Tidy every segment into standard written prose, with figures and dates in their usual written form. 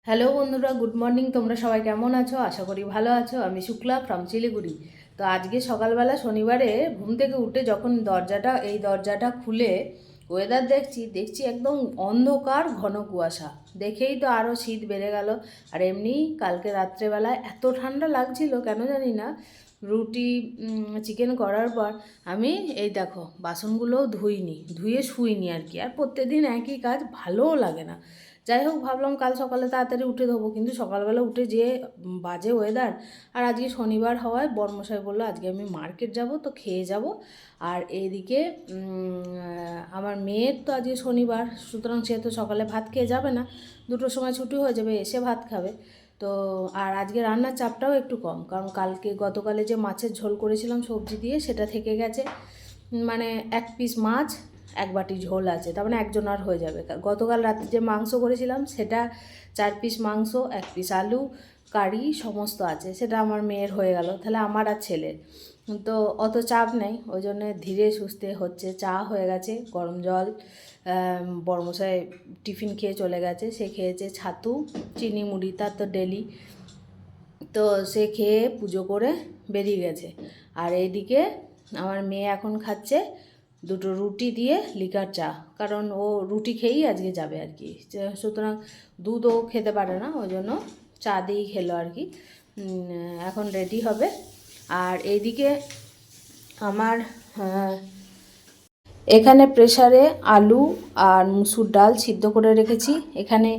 Hello বন্ধুরা, good morning. তোমরা সবাই কেমন আছো? আশা করি ভালো আছো। আমি শুক্লা ফ্রম শিলিগুড়ি। তো আজকে সকালবেলা শনিবারে ঘুম থেকে উঠে যখন দরজাটা খুলে ওয়েদার দেখছি একদম অন্ধকার ঘন কুয়াশা। দেখেই তো আরও শীত বেড়ে গেল। আর এমনি কালকে রাত্রেবেলায় এত ঠান্ডা লাগছিল কেন জানি না। রুটি চিকেন করার পর আমি এই দেখো বাসনগুলোও ধুয়ে শুইনি আর কি। আর প্রত্যেকদিন একই কাজ, ভালোও লাগে না। যাই হোক, ভাবলাম কাল সকালে তাড়াতাড়ি উঠে দেবো, কিন্তু সকালবেলা উঠে যে বাজে ওয়েদার। আর আজকে শনিবার হওয়ায় বর্মশাই বললো আজকে আমি মার্কেট যাব, তো খেয়ে যাব। আর এইদিকে আমার মেয়ের তো আজকে শনিবার, সুতরাং সে তো সকালে ভাত খেয়ে যাবে না, 2টোর সময় ছুটি হয়ে যাবে, এসে ভাত খাবে। তো আর আজকে রান্নার চাপটাও একটু কম, কারণ গতকালে যে মাছের ঝোল করেছিলাম সবজি দিয়ে, সেটা থেকে গেছে। মানে 1 পিস মাছ, 1 বাটি ঝোল আছে, তার মানে একজনার হয়ে যাবে। গতকাল রাতে যে মাংস করেছিলাম সেটা 4 পিস মাংস, 1 পিস আলু, কারি সমস্ত আছে, সেটা আমার মেয়ের হয়ে গেল, তাহলে আমার আর ছেলের তো অত চাপ নেই। ওই জন্য ধীরে সুস্থে হচ্ছে। চা হয়ে গেছে, গরম জল। বড়মশাই টিফিন খেয়ে চলে গেছে, সে খেয়েছে ছাতু চিনি মুড়ি, তার তো ডেলি। তো সে খেয়ে পুজো করে বেরিয়ে গেছে। আর এইদিকে আমার মেয়ে এখন খাচ্ছে 2টো রুটি দিয়ে লিকার চা, কারণ ও রুটি খেয়েই আজকে যাবে আর কি। সুতরাং দুধও খেতে পারে না, ওই জন্য চা দিয়েই খেলো আর কি। এখন রেডি হবে। আর এইদিকে আমার এখানে প্রেসারে আলু আর মুসুর ডাল সিদ্ধ করে রেখেছি। এখানে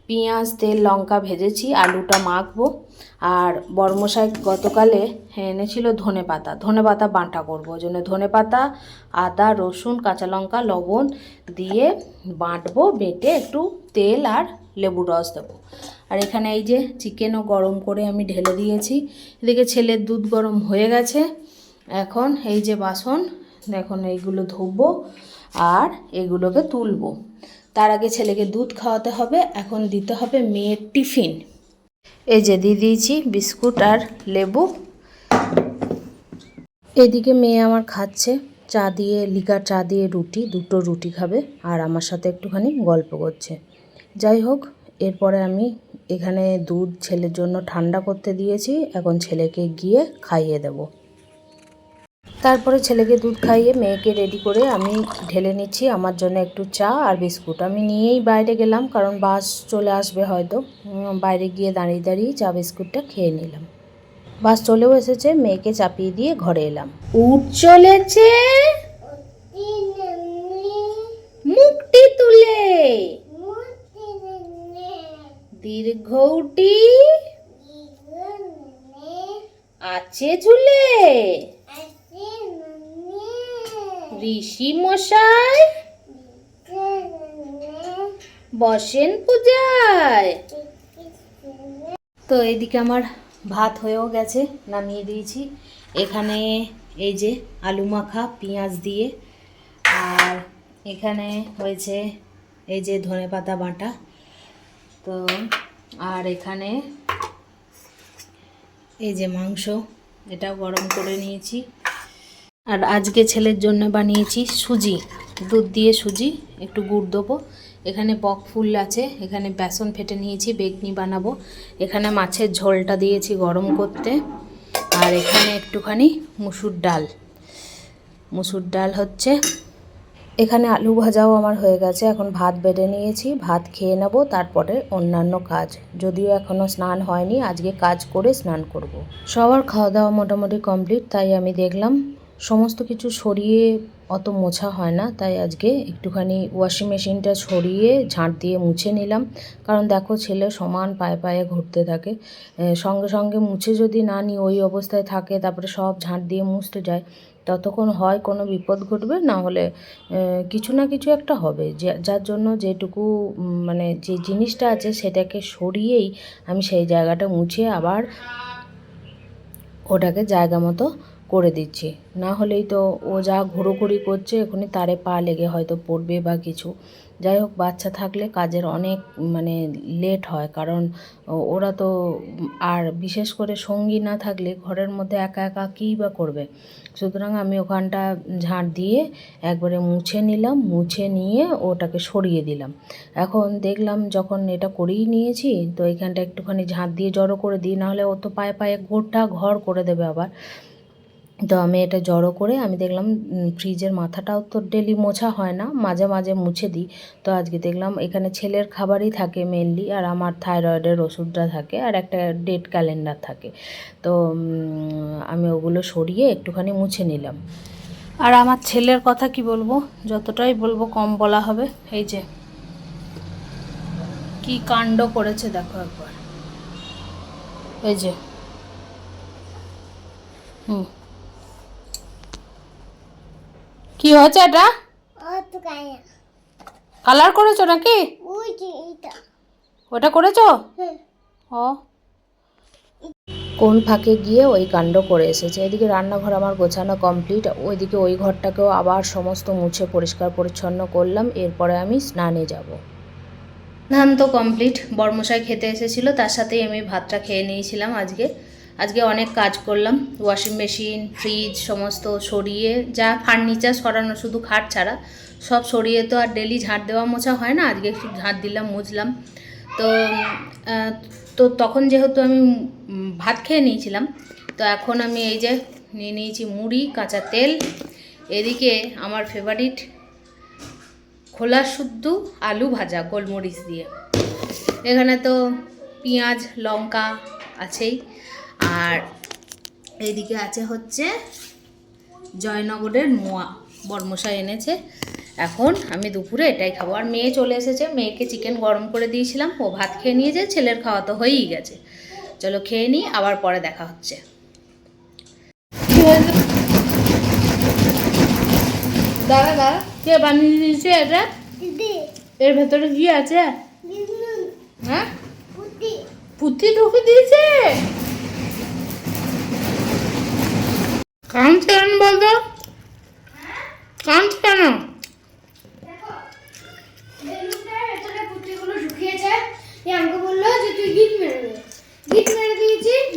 পেঁয়াজ তেল লঙ্কা ভেজেছি, আলুটা মাখবো। আর বড়মশাই গতকালে এনেছিল ধনেপাতা বাটা করবো, ওই জন্য ধনেপাতা, আদা রসুন কাঁচা লঙ্কা লবণ দিয়ে বাটবো, বেটে একটু তেল আর লেবুর রস দেবো। আর এখানে এই যে চিকেনও গরম করে আমি ঢেলে দিয়েছি। এদিকে ছেলের দুধ গরম হয়ে গেছে। এখন এই যে বাসন, এখন এইগুলো ধোবো আর এগুলোকে তুলবো। তার আগে ছেলেকে দুধ খাওয়াতে হবে, এখন দিতে হবে মেয়ের টিফিন। এই যে দিয়ে দিয়েছি বিস্কুট আর লেবু। এদিকে মেয়ে আমার খাচ্ছে চা দিয়ে, লিকার চা দিয়ে রুটি, 2টো রুটি খাবে আর আমার সাথে একটুখানি গল্প করছে। যাই হোক, এরপরে আমি এখানে দুধ ছেলের জন্য ঠান্ডা করতে দিয়েছি, এখন ছেলেকে গিয়ে খাইয়ে দেব। তারপরে ছেলেকে দুধ খাইয়ে মেয়েকে রেডি করে আমি ঢেলে নিচ্ছি আমার জন্য একটু চা আর বিস্কুট। আমি নিয়েই বাইরে গেলাম, কারণ বাস চলে আসবে হয়তো। বাইরে গিয়ে দাঁড়িয়ে দাঁড়িয়ে চা বিস্কুটটা খেয়ে নিলাম। বাস চলেও এসেছে, মেয়েকে চাপিয়ে দিয়ে ঘরে এলাম। উঠ চলেছে মুখটি তুলে, দীর্ঘ উটি আছে ঝুলে, ঋষি মশাই বসেন পূজায়। তো এদিকে আমার ভাত হয়েও গেছে, নামিয়ে দিয়েছি। এখানে এই যে আলু মাখা পেঁয়াজ দিয়ে, আর এখানে হয়েছে এই যে ধনেপাতা বাটা। তো আর এখানে এই যে মাংস, এটাও গরম করে নিয়েছি। আর আজকে ছেলের জন্য বানিয়েছি সুজি, দুধ দিয়ে সুজি, একটু গুড় দেবো। এখানে বক ফুল আছে, এখানে বেসন ফেটে নিয়েছি, বেগনি বানাবো। এখানে মাছের ঝোলটা দিয়েছি গরম করতে। আর এখানে একটুখানি মুসুর ডাল হচ্ছে। এখানে আলু ভাজাও আমার হয়ে গেছে, এখন ভাত বেড়ে নিয়েছি, ভাত খেয়ে নেব, তারপরে অন্যান্য কাজ। যদিও এখনও স্নান হয়নি, আজকে কাজ করে স্নান করব। সবার খাওয়া দাওয়া মোটামুটি কমপ্লিট, তাই আমি দেখলাম সমস্ত কিছু সরিয়ে, অত মোছা হয় না, তাই আজকে একটুখানি ওয়াশিং মেশিনটা সরিয়ে ঝাঁট দিয়ে মুছে নিলাম। কারণ দেখো ছেলে সমান পায়ে পায়ে ঘুরতে থাকে, সঙ্গে সঙ্গে মুছে যদি না নিই ওই অবস্থায় থাকে, তারপরে সব ঝাঁট দিয়ে মুছতে যায়, ততক্ষণ হয় কোনো বিপদ ঘটবে, না হলে কিছু না কিছু একটা হবে। যার জন্য যেটুকু মানে যে জিনিসটা আছে সেটাকে সরিয়েই আমি সেই জায়গাটা মুছে আবার ওটাকে জায়গা মতো করে দিচ্ছি। না হলেই তো ও যা ঘোরাঘুরি করছে, এখনই তারে পা লেগে হয়তো পড়বে বা কিছু, যাই হোক, বাচ্চা থাকলে কাজের অনেক মানে লেট হয়, কারণ ওরা তো আর বিশেষ করে সঙ্গী না থাকলে ঘরের মধ্যে একা একা কী বা করবে। সুতরাং আমি ওখানটা ঝাঁট দিয়ে একবারে মুছে নিলাম, মুছে নিয়ে ওটাকে সরিয়ে দিলাম। এখন দেখলাম যখন এটা করেই নিয়েছি, তো এইখানটা একটুখানি ঝাঁট দিয়ে জড়ো করে দিই, নাহলে ও তো পায়ে পায়ে গোটা ঘর করে দেবে আবার। তো আমি এটা জড়ো করে আমি দেখলাম ফ্রিজের মাথাটাও তো ডেলি মোছা হয় না, মাঝে মাঝে মুছে দিই। তো আজকে দেখলাম এখানে ছেলের খাবারই থাকে মেনলি, আর আমার থাইরয়েডের ওষুধটা থাকে, আর একটা ডেট ক্যালেন্ডার থাকে। তো আমি ওগুলো সরিয়ে একটুখানি মুছে নিলাম। আর আমার ছেলের কথা কি বলবো, যতটাই বলবো কম বলা হবে। এই যে কি কাণ্ড করেছে দেখো একবার, এই যে কি হয়েছে এটা? কালার করেছো নাকি? ওটা করেছো? ও কোন ফাঁকে গিয়ে ওই কাণ্ড করে এসেছে। এদিকে রান্নাঘর আমার গোছানো কমপ্লিট, ওইদিকে ওই ঘরটাকেও আবার সমস্ত মুছে পরিষ্কার পরিচ্ছন্ন করলাম। এরপরে আমি স্নানে যাব। স্নান তো কমপ্লিট, বর্মশাই খেতে এসেছিলো, তার সাথেই আমি ভাতটা খেয়ে নিয়েছিলাম। আজকে অনেক কাজ করলাম, ওয়াশিং মেশিন, ফ্রিজ সমস্ত সরিয়ে, যা ফার্নিচার সরানো শুধু খাট ছাড়া সব সরিয়ে তো আর ডেলি ঝাঁট দেওয়া মোছা হয় না, আজকে একটু ঝাঁট দিলাম, মুছলাম। তো তো তখন যেহেতু আমি ভাত খেয়ে নিয়েছিলাম, তো এখন আমি এই যে নিয়ে নিয়েছি মুড়ি, কাঁচা তেল, এদিকে আমার ফেভারিট খোলা শুদ্ধ আলু ভাজা গোলমরিচ দিয়ে। এখানে তো পেঁয়াজ লঙ্কা আছেই, আর এইদিকে আছে হচ্ছে জয়নগরের মোয়া, বর্মশাই এনেছে। এখন আমি দুপুরে এটাই খাবো। আর মেয়ে চলে এসেছে, মেয়েকে চিকেন গরম করে দিয়েছিলাম, ও ভাত খেয়ে নিয়েছে, ছেলের খাওয়া তো হয়েই গেছে। চলো খেয়ে নিই, আবার পরে দেখা হচ্ছে। দাঁড়া দাঁড়া, কে বানিয়ে দিয়েছে এটা? এর ভেতরে কি আছে? হ্যাঁ, পুঁতি ঢুকে দিয়েছে। কাঁদছে কেন বলতো? কাঁদছে কেন?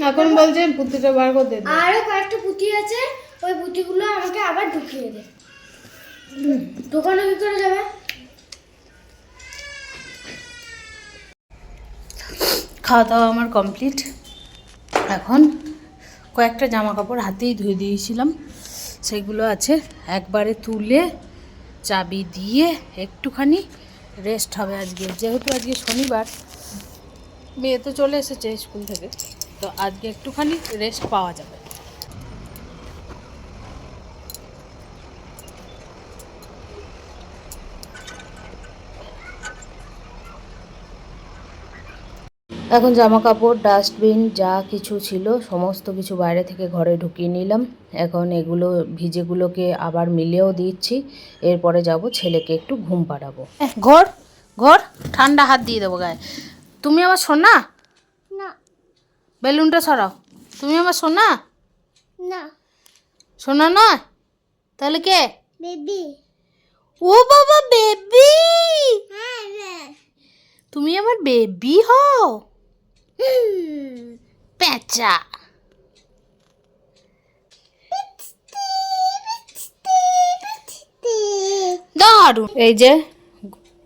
এখন বলছে পুঁতিটা বার করে দে। আরো কয়েকটা পুঁতি আছে, ওই পুঁতিগুলো আমাকে আবার ঢুকিয়ে দে। ঢোকানো কি করে যাবে? খাওয়া দাওয়া আমার কমপ্লিট। এখন কয়েকটা জামা কাপড় হাতেই ধুয়ে দিয়েছিলাম, সেগুলো আছে, একবারে তুলে চাবি দিয়ে একটুখানি রেস্ট হবে আজকে। যেহেতু আজকে শনিবার, মেয়ে তো চলে এসেছে স্কুল থেকে, তো আজকে একটুখানি রেস্ট পাওয়া যাবে। এখন জামা কাপড়, ডাস্টবিন যা কিছু ছিল সমস্ত কিছু বাইরে থেকে ঘরে ঢুকিয়ে নিলাম। এখন এগুলো ভিজেগুলোকে আবার মিলেও দিচ্ছি। এরপরে যাব ছেলেকে একটু ঘুম পাড়াবো। ঘর ঘর ঠান্ডা হাত দিয়ে দেবো গায়ে। তুমি আমার সোনা? না বেলুনটা সরাও। তুমি আমার সোনা? না, সোনা নয় তাহলে কে? বেবি। ও বাবা, বেবি! হ্যাঁ, তুমি আমার বেবি হও? পেঁচা। দারুণ। এই যে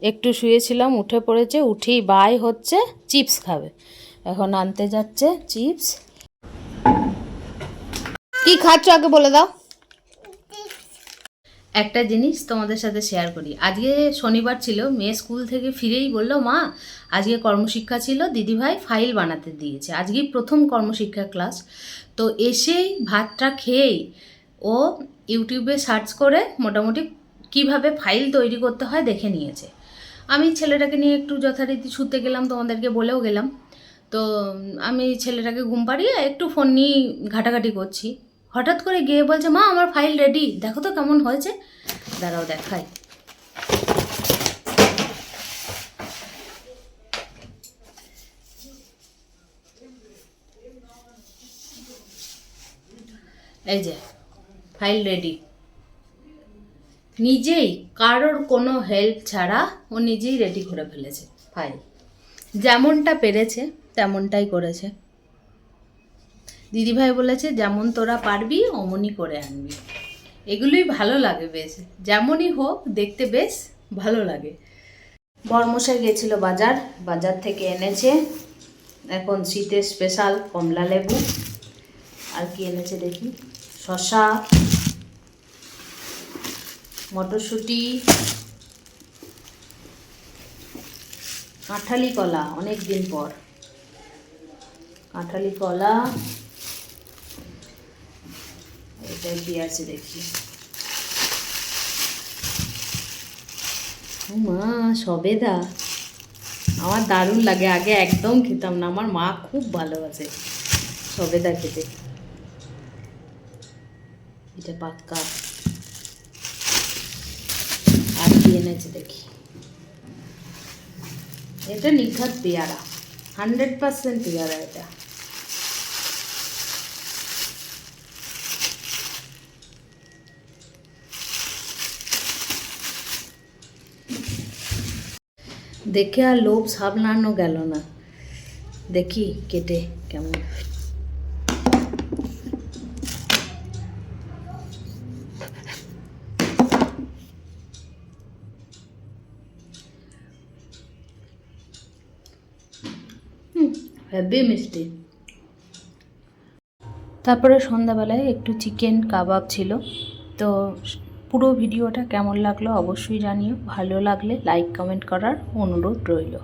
একটু শুয়েছিলাম, উঠে পড়েছে, উঠেই বাই হচ্ছে চিপস খাবে। এখন আনতে যাচ্ছে চিপস। কি খাচ্ছ আগে বলে দাও। একটা জিনিস তোমাদের সাথে শেয়ার করি। আজকে শনিবার ছিল, মেয়ে স্কুল থেকে ফিরেই বললো, মা আজকে কর্মশিক্ষা ছিল, দিদিভাই ফাইল বানাতে দিয়েছে, আজকেই প্রথম কর্মশিক্ষা ক্লাস। তো এসেই ভাতটা খেয়েই ও ইউটিউবে সার্চ করে মোটামুটি কিভাবে ফাইল তৈরি করতে হয় দেখে নিয়েছে। আমি ছেলেটাকে নিয়ে একটু যথারীতি শুতে গেলাম, তোমাদেরকে বলেও গেলাম। তো আমি ছেলেটাকে ঘুম পাড়িয়ে একটু ফোন নিয়ে ঘাটাঘাটি করছি, হঠাৎ করে গিয়ে বলছে, মা আমার ফাইল রেডি, দেখো তো কেমন হয়েছে। দাঁড়াও দেখাই। এই যে ফাইল রেডি। নিজেই কারোর কোনো হেল্প ছাড়া ও নিজেই রেডি করে ফেলেছে ফাইল। যেমনটা পেরেছে তেমনটাই করেছে। দিদিভাই বলেছে যেমন তোরা পারবি অমনই করে আনবি। এগুলোই ভালো লাগে বেশ, যেমনই হোক দেখতে বেশ ভালো লাগে। বর্মশাই গেছিল বাজার, বাজার থেকে এনেছে এখন শীতের স্পেশাল কমলা লেবু। আর কি এনেছে দেখি, শসা, মটরশুঁটি, কাঁঠালি কলা, অনেক দিন পর কাঁঠালি কলা। এটা কি আছে দেখি, ও মা সবেদা, আমার দারুণ লাগে। আগে একদম খেতাম না, আমার মা খুব ভালোবাসে সবেদা খেতে। এটা পাক্কা। আর কি এনেছে দেখি, এটা নিখাত পেয়ারা, 100% পেয়ারা এটা। দেখে আর লোভ সামলানো গেল না, দেখি কেটে কেমন। হেভি মিষ্টি। তারপরে সন্ধ্যাবেলায় একটু চিকেন কাবাব ছিল। তো পুরো ভিডিওটা কেমন লাগলো অবশ্যই জানিও। ভালো লাগলে লাইক কমেন্ট করার অনুরোধ রইল।